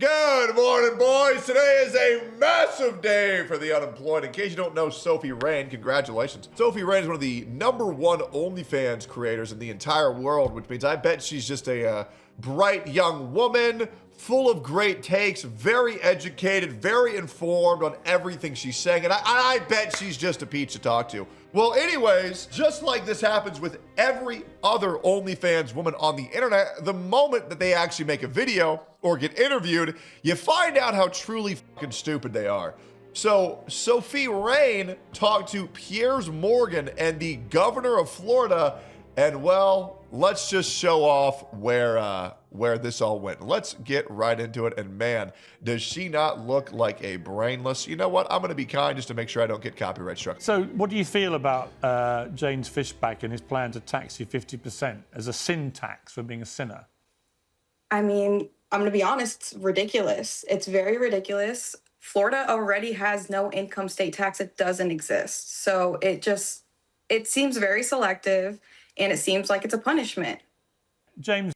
Good morning, boys. Today is a massive day for the unemployed. In case you don't know Sophie Rain, congratulations. Sophie Rain is one of the #1 OnlyFans creators in the entire world, which means I bet she's just a bright young woman, full of great takes, very educated, very informed on everything she's saying, and I bet she's just a peach to talk to. Well, anyways, just like this happens with every other OnlyFans woman on the internet, the moment that they actually make a video or get interviewed, you find out how truly fucking stupid they are. So Sophie Rain talked to Piers Morgan and the governor of Florida, and well, let's just show off where this all went. Let's get right into it. And man, does she not look like a brainless? You know what? I'm going to be kind just to make sure I don't get copyright struck. So what do you feel about James Fishback and his plan to tax you 50% as a sin tax for being a sinner? I mean, I'm going to be honest, it's ridiculous. It's very ridiculous. Florida already has no income state tax. It doesn't exist. So it seems very selective, and it seems like it's a punishment. James.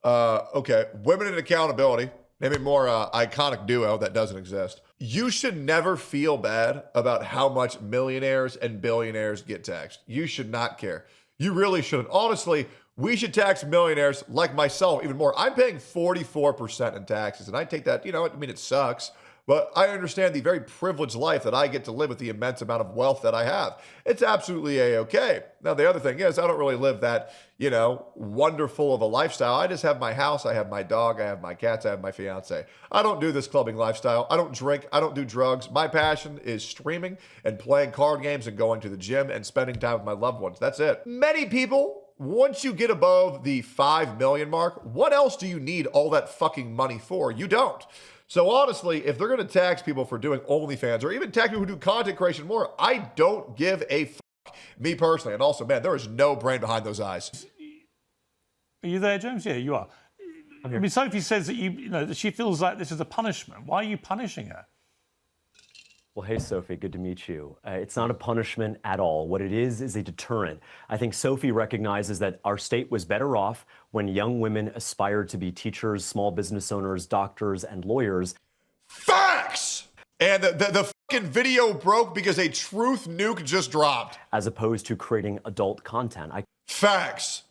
Okay. Women in accountability. Maybe more iconic duo that doesn't exist. You should never feel bad about how much millionaires and billionaires get taxed. You should not care. You really shouldn't. Honestly, we should tax millionaires like myself even more. I'm paying 44% in taxes, and I take that, I mean, it sucks. But I understand the very privileged life that I get to live with the immense amount of wealth that I have. It's absolutely a-okay. Now, the other thing is I don't really live that, wonderful of a lifestyle. I just have my house, I have my dog, I have my cats, I have my fiance. I don't do this clubbing lifestyle. I don't drink, I don't do drugs. My passion is streaming and playing card games and going to the gym and spending time with my loved ones. That's it. Many people, once you get above the 5 million mark, what else do you need all that fucking money for? You don't. So honestly, if they're going to tax people for doing OnlyFans or even tax people who do content creation more, I don't give a fuck, me personally. And also, man, there is no brain behind those eyes. Are you there, James? Yeah, you are. I mean, Sophie says that that she feels like this is a punishment. Why are you punishing her? Well, hey, Sophie, good to meet you. It's not a punishment at all. What it is a deterrent. I think Sophie recognizes that our state was better off when young women aspired to be teachers, small business owners, doctors, and lawyers. Facts! And the fucking video broke because a truth nuke just dropped. As opposed to creating adult content. Facts.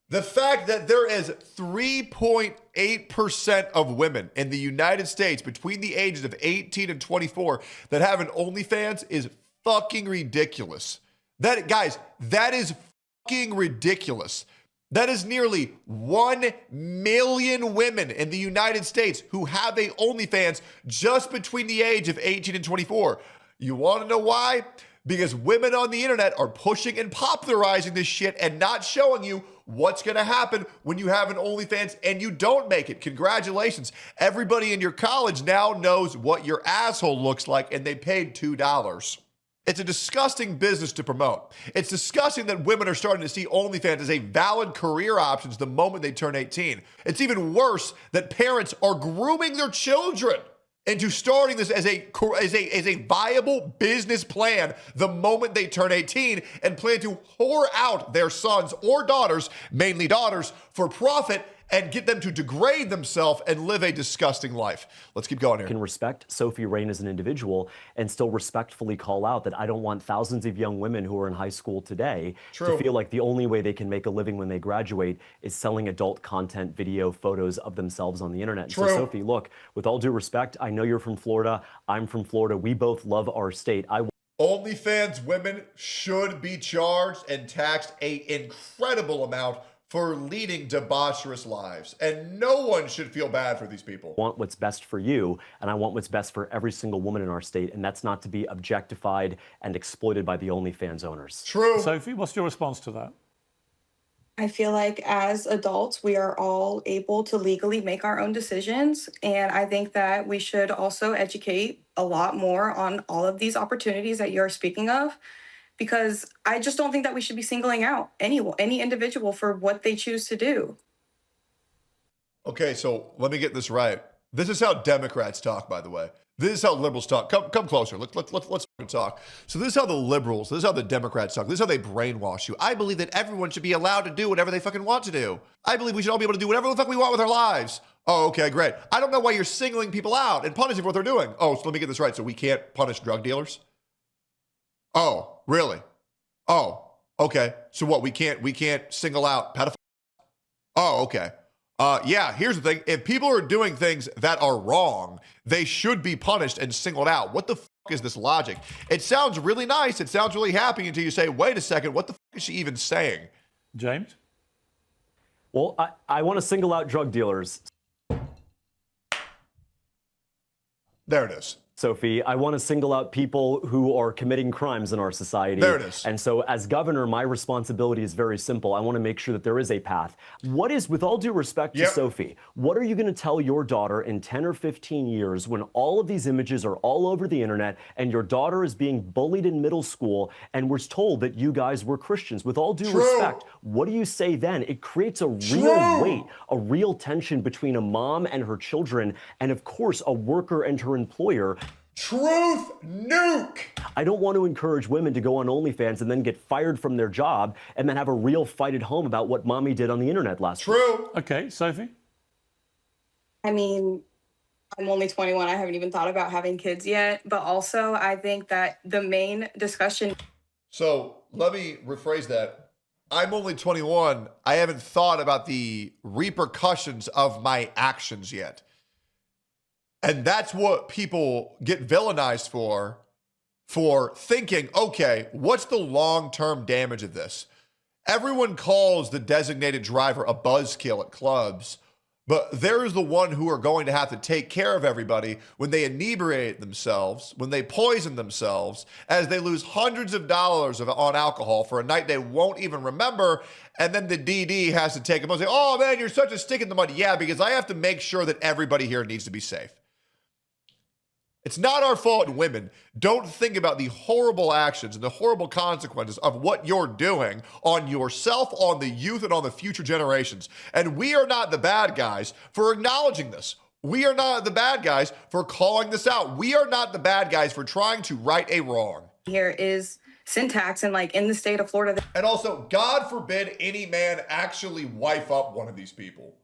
The fact that there is 3.8% of women in the United States between the ages of 18 and 24 that have an OnlyFans is fucking ridiculous. Guys, that is fucking ridiculous. That is nearly 1 million women in the United States who have a OnlyFans just between the age of 18 and 24. You want to know why? Because women on the internet are pushing and popularizing this shit and not showing you what's going to happen when you have an OnlyFans and you don't make it. Congratulations. Everybody in your college now knows what your asshole looks like, and they paid $2. It's a disgusting business to promote. It's disgusting that women are starting to see OnlyFans as a valid career option the moment they turn 18. It's even worse that parents are grooming their children into starting this as a viable business plan the moment they turn 18 and plan to whore out their sons or daughters, mainly daughters, for profit and get them to degrade themselves and live a disgusting life. Let's keep going here. Can respect Sophie Rain as an individual and still respectfully call out that I don't want thousands of young women who are in high school today to feel like the only way they can make a living when they graduate is selling adult content, video, photos of themselves on the internet. So Sophie, look, with all due respect, I know you're from Florida. I'm from Florida. We both love our state. OnlyFans women should be charged and taxed an incredible amount for leading debaucherous lives. And no one should feel bad for these people. I want what's best for you, and I want what's best for every single woman in our state, and that's not to be objectified and exploited by the OnlyFans owners. True. Sophie, what's your response to that? I feel like as adults, we are all able to legally make our own decisions. And I think that we should also educate a lot more on all of these opportunities that you're speaking of, because I just don't think that we should be singling out any individual for what they choose to do. Okay, so let me get this right. This is how Democrats talk, by the way. This is how liberals talk. Come closer. Let's fucking talk. So this is how the liberals, this is how the Democrats talk. This is how they brainwash you. I believe that everyone should be allowed to do whatever they fucking want to do. I believe we should all be able to do whatever the fuck we want with our lives. Oh, okay, great. I don't know why you're singling people out and punishing for what they're doing. Oh, so let me get this right. So we can't punish drug dealers? Oh, really? Oh, okay. So what? We can't single out pedophiles? Oh, okay. Yeah, here's the thing. If people are doing things that are wrong, they should be punished and singled out. What the fuck is this logic? It sounds really nice. It sounds really happy until you say, wait a second, what the fuck is she even saying? James? Well, I want to single out drug dealers. There it is. Sophie, I want to single out people who are committing crimes in our society. There it is. And so as governor, my responsibility is very simple. I want to make sure that there is a path. What is, with all due respect to Sophie, what are you going to tell your daughter in 10 or 15 years when all of these images are all over the internet and your daughter is being bullied in middle school and was told that you guys were Christians? With all due respect, what do you say then? It creates a real weight, a real tension between a mom and her children, and of course, a worker and her employer. Truth nuke. I don't want to encourage women to go on OnlyFans and then get fired from their job and then have a real fight at home about what mommy did on the internet last week. Okay, Sophie? I mean, I'm only 21. I haven't even thought about having kids yet. But also, I think that the main discussion. So let me rephrase that. I'm only 21. I haven't thought about the repercussions of my actions yet. And that's what people get villainized for thinking, okay, what's the long-term damage of this? Everyone calls the designated driver a buzzkill at clubs, but there's the one who are going to have to take care of everybody when they inebriate themselves, when they poison themselves, as they lose hundreds of dollars on alcohol for a night they won't even remember, and then the DD has to take them and say, oh man, you're such a stick in the mud. Yeah, because I have to make sure that everybody here needs to be safe. It's not our fault, women. Don't think about the horrible actions and the horrible consequences of what you're doing on yourself, on the youth, and on the future generations. And we are not the bad guys for acknowledging this. We are not the bad guys for calling this out. We are not the bad guys for trying to right a wrong. Here is syntax, and like in the state of Florida. And also, God forbid any man actually wife up one of these people.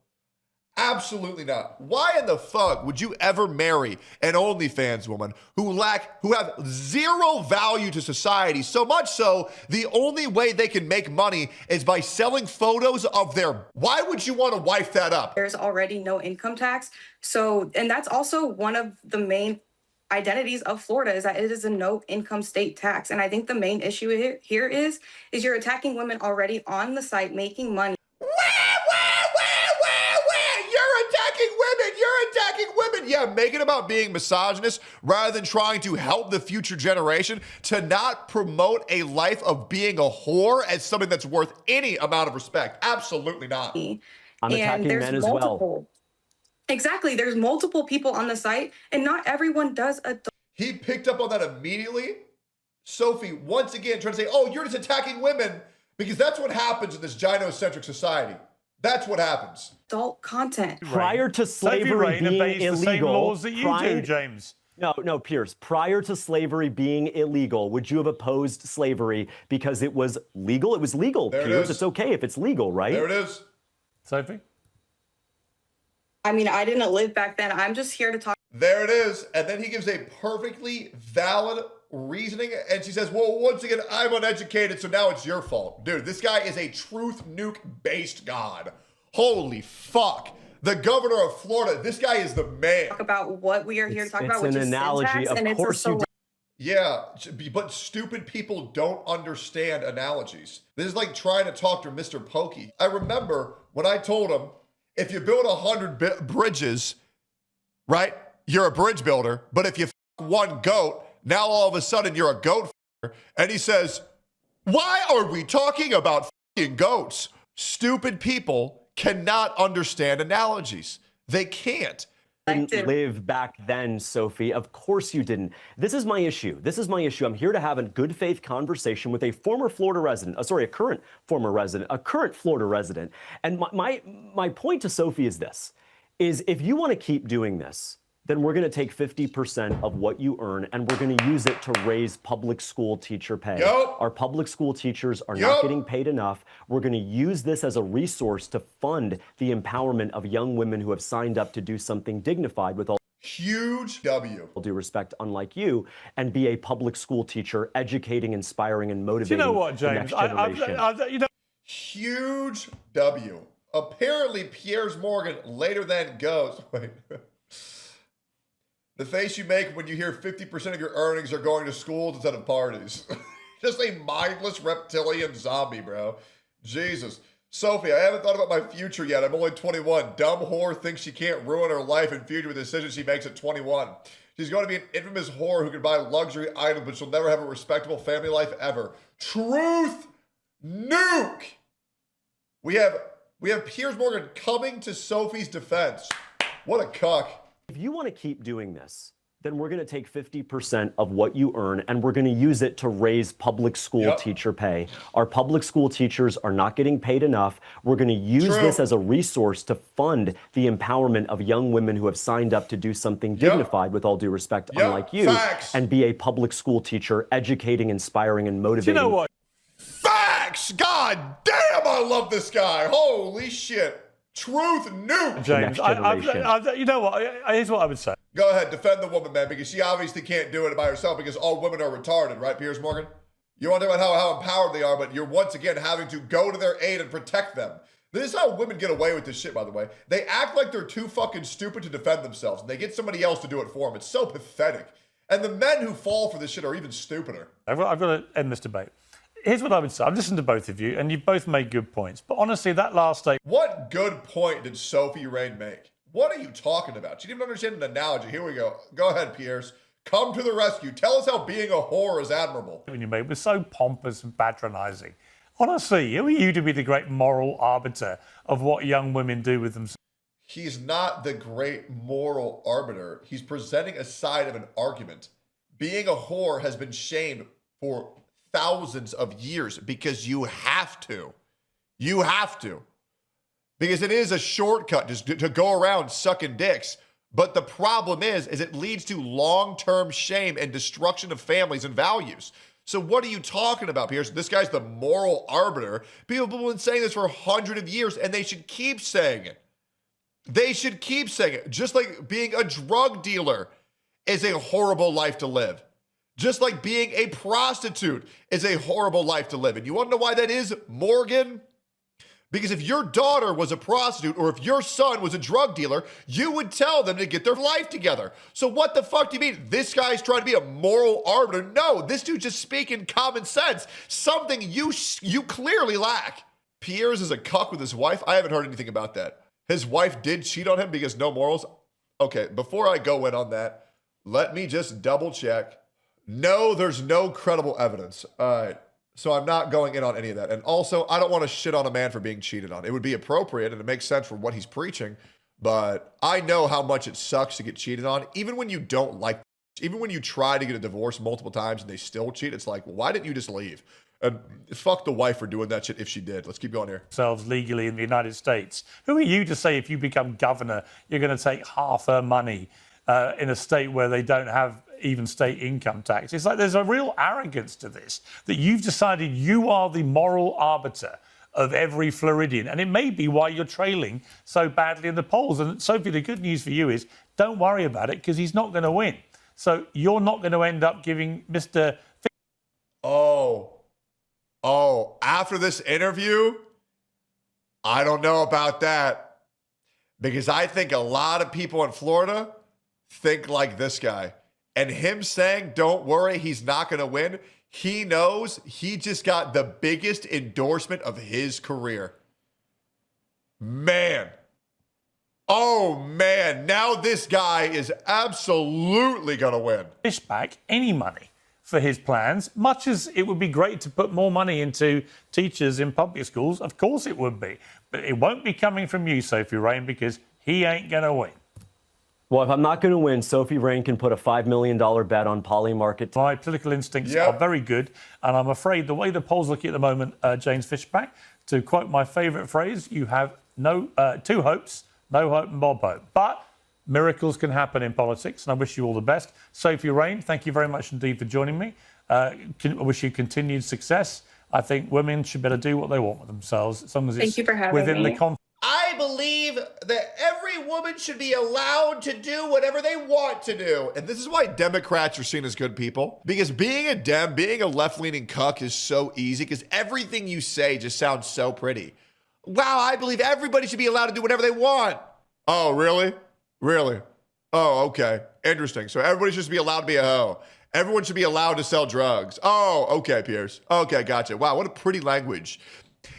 Absolutely not. Why in the fuck would you ever marry an OnlyFans woman who have zero value to society? So much so, the only way they can make money is by selling photos of their. Why would you want to wife that up? There's already no income tax. So, and that's also one of the main identities of Florida, is that it is a no income state tax. And I think the main issue here is you're attacking women already on the site making money. Yeah, make it about being misogynist rather than trying to help the future generation, to not promote a life of being a whore as something that's worth any amount of respect. Absolutely not. I'm attacking men as well. Exactly. There's multiple people on the site, and not everyone does adult. He picked up on that immediately. Sophie, once again, trying to say, oh, you're just attacking women, because that's what happens in this gynocentric society. That's what happens. Adult content. Prior to slavery being illegal, the same laws that you do, James. No, Piers. Prior to slavery being illegal, would you have opposed slavery because it was legal? It was legal, there Piers. It is. It's okay if it's legal, right? There it is. Sophie? I mean, I didn't live back then. I'm just here to talk. There it is. And then he gives a perfectly valid reasoning, and she says, well, once again, I'm uneducated, so now it's your fault. Dude, this guy is a truth nuke based god. Holy fuck. The governor of Florida, this guy is the man. Talk about what we are here to talk about, which is an analogy. syntax, of and course it's Yeah, but stupid people don't understand analogies. This is like trying to talk to Mr. Pokey. I remember when I told him, if you build 100 bridges, right, you're a bridge builder, but if you one goat, now all of a sudden you're a goat f***er. And he says, why are we talking about f***ing goats? Stupid people cannot understand analogies. They can't. Didn't live back then, Sophie. Of course you didn't. This is my issue. I'm here to have a good faith conversation with a former Florida resident, a current former resident, a current Florida resident. And my point to Sophie is this, is if you want to keep doing this, then we're going to take 50% of what you earn and we're going to use it to raise public school teacher pay. Yup. Our public school teachers are not getting paid enough. We're going to use this as a resource to fund the empowerment of young women who have signed up to do something dignified with all Huge W. due respect, unlike you, and be a public school teacher, educating, inspiring, and motivating Do you know what, the James? next generation. Huge W. Apparently, Piers Morgan later then goes, wait, the face you make when you hear 50% of your earnings are going to schools instead of parties. Just a mindless reptilian zombie, bro. Jesus. Sophie, I haven't thought about my future yet. I'm only 21. Dumb whore thinks she can't ruin her life and future with decisions she makes at 21. She's going to be an infamous whore who can buy luxury items, but she'll never have a respectable family life ever. Truth nuke. We have Piers Morgan coming to Sophie's defense. What a cuck. If you want to keep doing this, then we're going to take 50% of what you earn and we're going to use it to raise public school teacher pay. Our public school teachers are not getting paid enough. We're going to use this as a resource to fund the empowerment of young women who have signed up to do something dignified, with all due respect, unlike you, and be a public school teacher, educating, inspiring, and motivating. Do you know what? Facts! God damn, I love this guy. Holy shit. Truth nuke. James, you know what? Here's what I would say. Go ahead, defend the woman, man, because she obviously can't do it by herself because all women are retarded, right, Piers Morgan? You want to talk about how empowered they are, but you're once again having to go to their aid and protect them. This is how women get away with this shit, by the way. They act like they're too fucking stupid to defend themselves, and they get somebody else to do it for them. It's so pathetic. And the men who fall for this shit are even stupider. I've got to end this debate. Here's what I would say. I've listened to both of you, and you've both made good points. But honestly, that last statement... What good point did Sophie Rain make? What are you talking about? She didn't even understand an analogy. Here we go. Go ahead, Piers. Come to the rescue. Tell us how being a whore is admirable. ...you made was so pompous and patronising. Honestly, who are you to be the great moral arbiter of what young women do with themselves? He's not the great moral arbiter. He's presenting a side of an argument. Being a whore has been shamed for thousands of years because you have to. You have to. Because it is a shortcut just to go around sucking dicks. But the problem is it leads to long-term shame and destruction of families and values. So what are you talking about, Piers? This guy's the moral arbiter. People have been saying this for hundreds of years, and they should keep saying it. They should keep saying it. Just like being a drug dealer is a horrible life to live. Just like being a prostitute is a horrible life to live. And you want to know why that is, Morgan? Because if your daughter was a prostitute or if your son was a drug dealer, you would tell them to get their life together. So what the fuck do you mean? This guy's trying to be a moral arbiter. No, this dude's just speaking common sense, something you clearly lack. Piers is a cuck with his wife. I haven't heard anything about that. His wife did cheat on him because no morals. Okay, before I go in on that, let me just double check. No, there's no credible evidence. All right. So I'm not going in on any of that. And also, I don't want to shit on a man for being cheated on. It would be appropriate and it makes sense for what he's preaching. But I know how much it sucks to get cheated on. Even when you don't like, even when you try to get a divorce multiple times and they still cheat, it's like, why didn't you just leave? And fuck the wife for doing that shit if she did. Let's keep going here. ...themselves legally in the United States. Who are you to say if you become governor, you're going to take half her money in a state where they don't have even state income tax? It's like there's a real arrogance to this, that you've decided you are the moral arbiter of every Floridian. And it may be why you're trailing so badly in the polls. And Sophie, the good news for you is don't worry about it because he's not going to win. So you're not going to end up giving Mr. Oh, after this interview, I don't know about that. Because I think a lot of people in Florida think like this guy. And him saying, don't worry, he's not going to win, he knows he just got the biggest endorsement of his career. Man. Oh, man. Now this guy is absolutely going to win. Fish back any money for his plans, much as it would be great to put more money into teachers in public schools. Of course it would be. But it won't be coming from you, Sophie Rain, because he ain't going to win. Well, if I'm not going to win, Sophie Rain can put a $5 million bet on Polymarket. My political instincts are very good, and I'm afraid the way the polls look at the moment, James Fishback, to quote my favourite phrase, you have two hopes, no hope and Bob hope. But Miracles can happen in politics, and I wish you all the best. Sophie Rain, thank you very much indeed for joining me. I wish you continued success. I think women should better do what they want with themselves, as long as it's within the confines. I believe that every woman should be allowed to do whatever they want to do. And this is why Democrats are seen as good people. Because being a Dem, being a left-leaning cuck is so easy because everything you say just sounds so pretty. Wow, I believe everybody should be allowed to do whatever they want. Oh, really? Really? Oh, okay. Interesting. So everybody should be allowed to be a hoe. Everyone should be allowed to sell drugs. Oh, okay, Piers. Okay, gotcha. Wow, what a pretty language.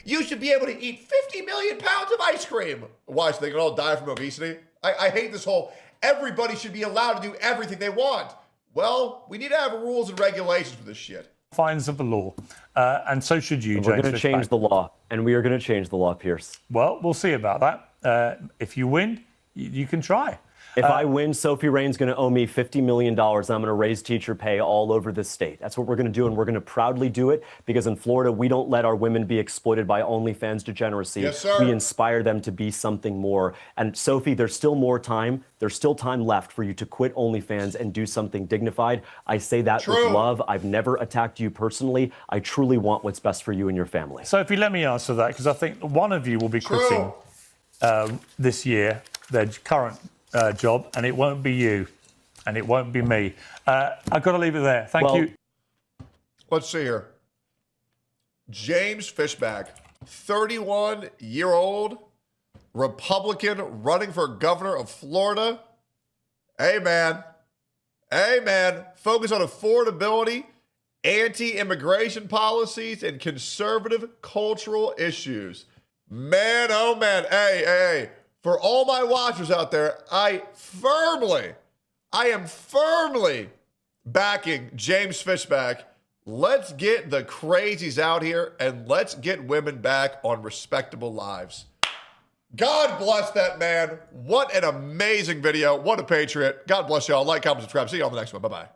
You should be able to eat 50 million pounds of ice cream. Why, so they can all die from obesity? I hate this whole, everybody should be allowed to do everything they want. Well, we need to have rules and regulations for this shit. Fines of the law, and so should you, James. We're going to change the law, and we are going to change the law, Piers. Well, we'll see about that. If you win, you can try. If I win, Sophie Rain's going to owe me $50 million, and I'm going to raise teacher pay all over the state. That's what we're going to do, and we're going to proudly do it because in Florida, we don't let our women be exploited by OnlyFans degeneracy. Yes, sir. We inspire them to be something more. And Sophie, there's still more time. There's still time left for you to quit OnlyFans and do something dignified. I say that with love. I've never attacked you personally. I truly want what's best for you and your family. Sophie, let me answer that because I think one of you will be quitting this year, their current job, and it won't be you, and it won't be me. I've got to leave it there. Thank you. Let's see here. James Fishback, 31-year-old Republican running for governor of Florida. Hey, man. Hey, man. Focus on affordability, anti-immigration policies, and conservative cultural issues. Man, oh, man. Hey. For all my watchers out there, I am firmly backing James Fishback. Let's get the crazies out here and let's get women back on respectable lives. God bless that man. What an amazing video. What a patriot. God bless y'all. Like, comment, subscribe. See you on the next one. Bye-bye.